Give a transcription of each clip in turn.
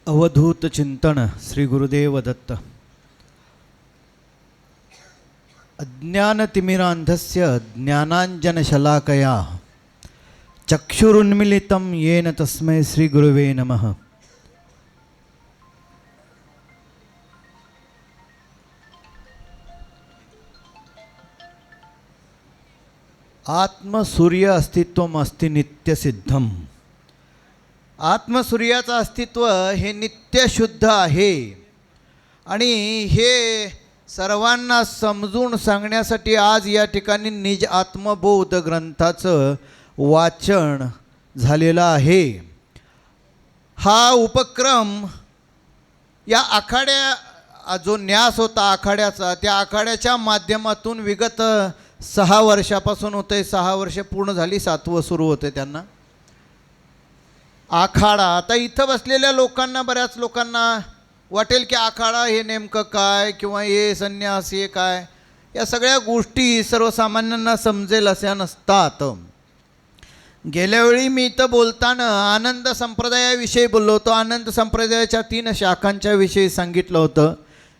अवधूत चिंतन श्री गुरुदेव दत्त. अज्ञानतिमिरान्धस्य ज्ञानाञ्जनशलाकया चक्षुरुन्मीलितं येन तस्मै श्री गुरुवे नमः. आत्मसूर्य अस्तित्वम अस्ति नित्यसिद्धम. आत्मसूर्याचं अस्तित्व हे नित्यशुद्ध आहे आणि हे सर्वांना समजून सांगण्यासाठी आज या ठिकाणी निज आत्मबोध ग्रंथाचं वाचन झालेलं आहे. हा उपक्रम या आखाड्या जो न्यास होता आखाड्याचा, त्या आखाड्याच्या माध्यमातून विगत 6 वर्षापासून होते. 6 वर्षे पूर्ण झाली, 7वं सुरू होते त्यांना. आखाडा, आता इथं बसलेल्या लोकांना, बऱ्याच लोकांना वाटेल की आखाडा हे नेमकं काय किंवा हे संन्यास हे काय, या सगळ्या गोष्टी सर्वसामान्यांना समजेल अशा नसतात. गेल्या वेळी मी इथं बोलताना आनंद संप्रदायाविषयी बोललो होतो. आनंद संप्रदायाच्या 3 शाखांच्या विषयी सांगितलं होतं.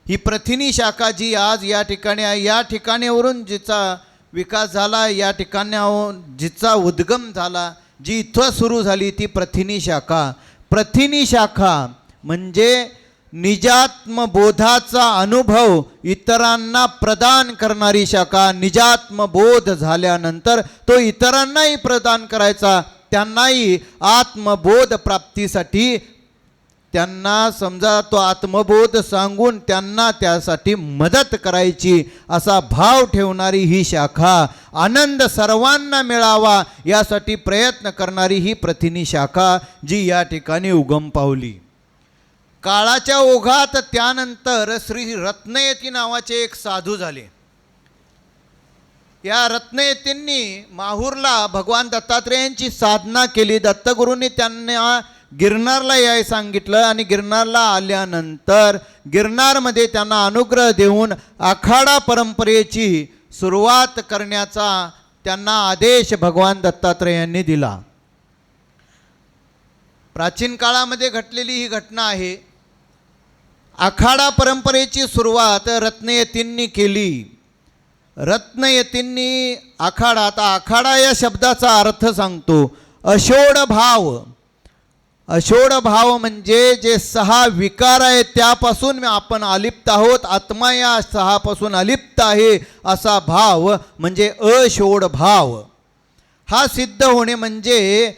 ही प्रथिनी शाखा जी आज या ठिकाणी आहे, या ठिकाणीवरून जिचा विकास झाला, या ठिकाणाहून जिचा उद्गम झाला, जी इथं सुरू झाली ती प्रथिनी शाखा. प्रथिनी शाखा म्हणजे निजात्मबोधाचा अनुभव इतरांना प्रदान करणारी शाखा. निजात्मबोध झाल्यानंतर तो इतरांनाही प्रदान करायचा, त्यांनाही आत्मबोध प्राप्तीसाठी त्यांना समजा तो आत्मबोध सांगून त्यांना त्यासाठी मदत करायची असा भाव ठेवणारी ही शाखा. आनंद सर्वांना मिळावा यासाठी प्रयत्न करणारी ही प्रथिनी शाखा जी या ठिकाणी उगम पावली. काळाच्या ओघात त्यानंतर श्री रत्नयती नावाचे एक साधू झाले. या रत्नयतींनी माहूरला भगवान दत्तात्रेयांची साधना केली. दत्तगुरूंनी त्यांना गिरनारला याय सांगितलं आणि गिरनारला आल्यानंतर गिरनारमध्ये त्यांना अनुग्रह देऊन आखाडा परंपरेची सुरुवात करण्याचा त्यांना आदेश भगवान दत्तात्रेयांनी दिला. प्राचीन काळामध्ये घडलेली ही घटना आहे. आखाडा परंपरेची सुरुवात रत्नयतींनी केली. रत्नयतींनी आखाडा, आता आखाडा या शब्दाचा अर्थ सांगतो, अषोड भाव. अषोड भाव म्हणजे जे 6 विकार आहेत त्यापासून आपण अलिप्त आहोत. आत्मा या 6पासून अलिप्त आहे असा भाव म्हणजे अषोड भाव. हा सिद्ध होणे म्हणजे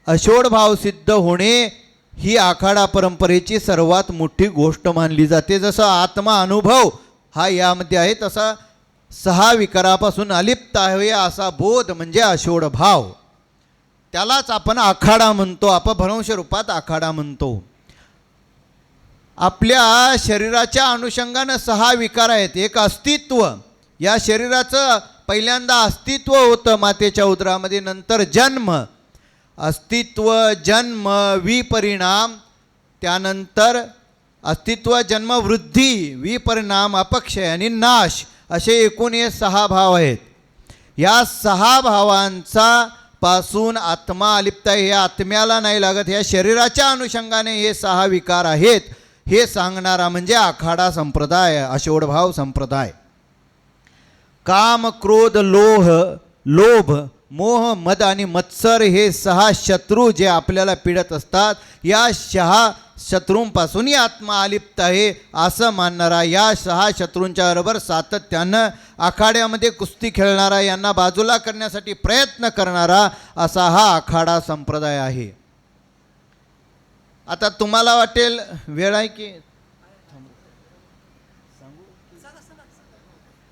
अषोड भाव सिद्ध होणे ही आखाडा परंपरेची सर्वात मोठी गोष्ट मानली जाते. जसं आत्मा अनुभव हा यामध्ये आहे, तसा 6 विकारापासून अलिप्त आहे असा बोध म्हणजे अषोड भाव. त्यालाच आपण आखाडा म्हणतो, अपभ्रंश रूपात आखाडा म्हणतो. आपल्या शरीराच्या अनुषंगानं 6 विकार आहेत. एक अस्तित्व, या शरीराचं पहिल्यांदा अस्तित्व होतं मातेच्या उदरामध्ये, नंतर जन्म, अस्तित्व, जन्म, विपरिणाम, त्यानंतर अस्तित्व, जन्म, वृद्धी, विपरिणाम, अपक्षय आणि नाश, असे एकूण हे 6 भाव आहेत. या 6 भावांचा पासून आत्मा अलिप्त आहे, हे आत्म्याला नाही लागत. ह्या शरीराच्या अनुषंगाने हे 6 विकार आहेत हे सांगणारा म्हणजे आखाडा संप्रदाय, अषोडभाव संप्रदाय. काम, क्रोध, लोभ, मोह, मद आणि मत्सर हे 6 शत्रू जे आपल्याला पीडत असतात, या 6 शत्रूंपासूनही आत्मा अलिप्त आहे असं मानणारा, या 6 शत्रूंच्या बरोबर सातत्यानं आखाड्यामध्ये कुस्ती खेळणारा, यांना बाजूला करण्यासाठी प्रयत्न करणारा असा हा आखाडा संप्रदाय आहे. आता तुम्हाला वाटेल वेळ आहे की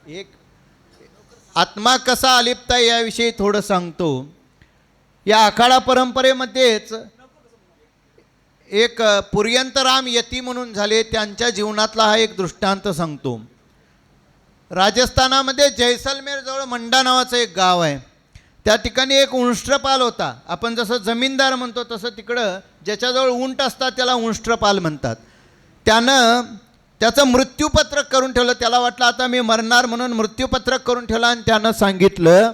एक आत्मा कसा अलिप्त आहे याविषयी थोडं सांगतो. या आखाडा परंपरेमध्येच एक पुर्यंतराम यती म्हणून झाले, त्यांच्या जीवनातला हा एक दृष्टांत सांगतो. राजस्थानामध्ये जैसलमेरजवळ मंडा नावाचं एक गाव आहे. त्या ठिकाणी एक उंष्ट्रपाल होता. आपण जसं जमीनदार म्हणतो तसं तिकडं ज्याच्याजवळ उंट असतात त्याला उंष्ट्रपाल म्हणतात. त्यानं त्याचं मृत्यूपत्रक करून ठेवलं. त्याला वाटलं आता मी मरणार म्हणून मृत्यूपत्रक करून ठेवलं आणि त्यानं सांगितलं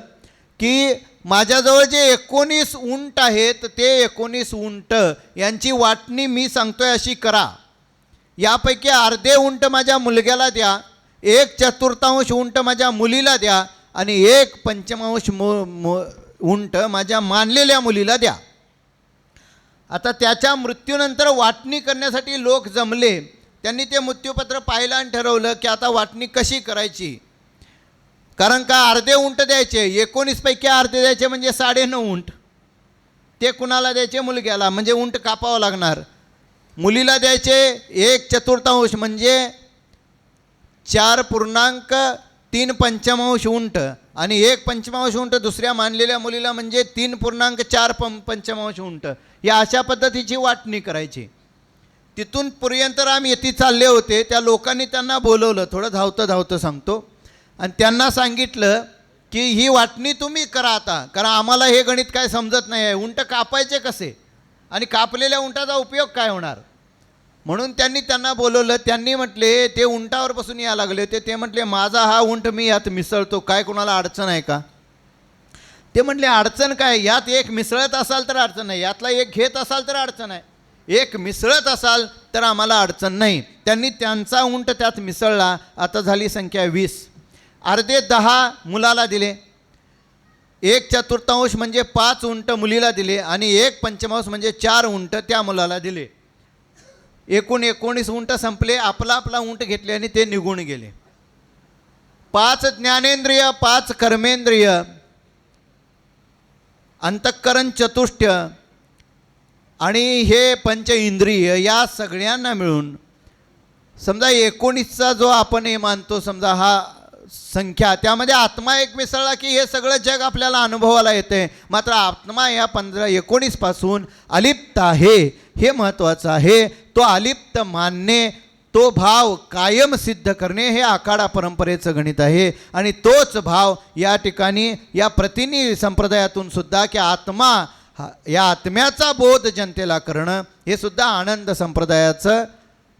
की माझ्याजवळ जे 19 उंट आहेत ते 19 उंट यांची वाटणी मी सांगतोय अशी करा. यापैकी अर्धे उंट माझ्या मुलग्याला द्या, 1/4 उंट माझ्या मुलीला द्या आणि 1/5 उंट माझ्या मानलेल्या मुलीला द्या. आता त्याच्या मृत्यूनंतर वाटणी करण्यासाठी लोक जमले. त्यांनी ते मृत्यूपत्र पाहिलं आणि ठरवलं की आता वाटणी कशी करायची. कारण का अर्धे उंट द्यायचे, 19 पैकी अर्धे द्यायचे म्हणजे 9.5 उंट. ते कुणाला द्यायचे? मुलग्याला, म्हणजे उंट कापावं लागणार. मुलीला द्यायचे 1/4 म्हणजे 4.3 उंट आणि 1/5 उंट दुसऱ्या मानलेल्या मुलीला म्हणजे 3.4 उंट. या अशा पद्धतीची वाटणी करायची. तिथून पुर्यंतराम येथे चालले होते. त्या लोकांनी त्यांना बोलवलं, थोडं धावतं सांगतो, आणि त्यांना सांगितलं की ही वाटणी तुम्ही करा आता, कारण आम्हाला हे गणित काय समजत नाही आहे. उंट कापायचे कसे आणि कापलेल्या उंटाचा उपयोग काय होणार. म्हणून त्यांना बोलवलं. त्यांनी म्हटले, ते उंटावर बसून यायला लागले होते. ते म्हटले, माझा हा उंट मी यात मिसळतो, काय कोणाला अडचण आहे का? ते म्हटले, अडचण काय, यात एक मिसळत असाल तर अडचण नाही, यातला एक घेत असाल तर अडचण आहे, एक मिसळत असाल तर आम्हाला अडचण नाही. त्यांनी त्यांचा उंट त्यात मिसळला. आता झाली संख्या 20. अर्धे 10 मुलाला दिले, 1/4 म्हणजे 5 उंट मुलीला दिले आणि 1/5 म्हणजे 4 उंट त्या मुलाला दिले. एकूण 19 उंट संपले. आपला उंट घेतले आणि ते निघून गेले. 5 ज्ञानेंद्रिय, 5 कर्मेंद्रिय, अंतःकरण चतुष्टय आणि हे 5 इंद्रिय, या सगळ्यांना मिळून समजा 19चा जो आपण हे मानतो समजा हा संख्या, त्यामध्ये आत्मा एक मिसळला की हे सगळं जग आपल्याला अनुभवाला येते. मात्र आत्मा या 19 पासून अलिप्त आहे, हे महत्त्वाचं आहे. तो अलिप्त मानणे, तो भाव कायम सिद्ध करणे हे आखाडा परंपरेचं गणित आहे. आणि तोच भाव या ठिकाणी या प्रतिनिधी संप्रदायातून सुद्धा की आत्मा, या आत्म्याचा बोध जनतेला करणं हे सुद्धा आनंद संप्रदायाचं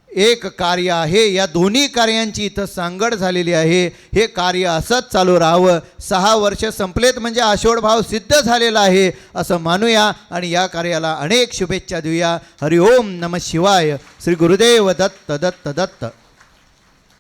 एक कार्य आहे. या दोन्ही कार्यांची इथं सांगड झालेली आहे. हे कार्य असंच चालू राहावं. 6 वर्ष संपलेत म्हणजे आषाढ भाव सिद्ध झालेला आहे असं मानूया आणि या कार्याला अनेक शुभेच्छा देऊया. हरिओम नमः शिवाय. श्री गुरुदेव दत्त दत्त दत्त.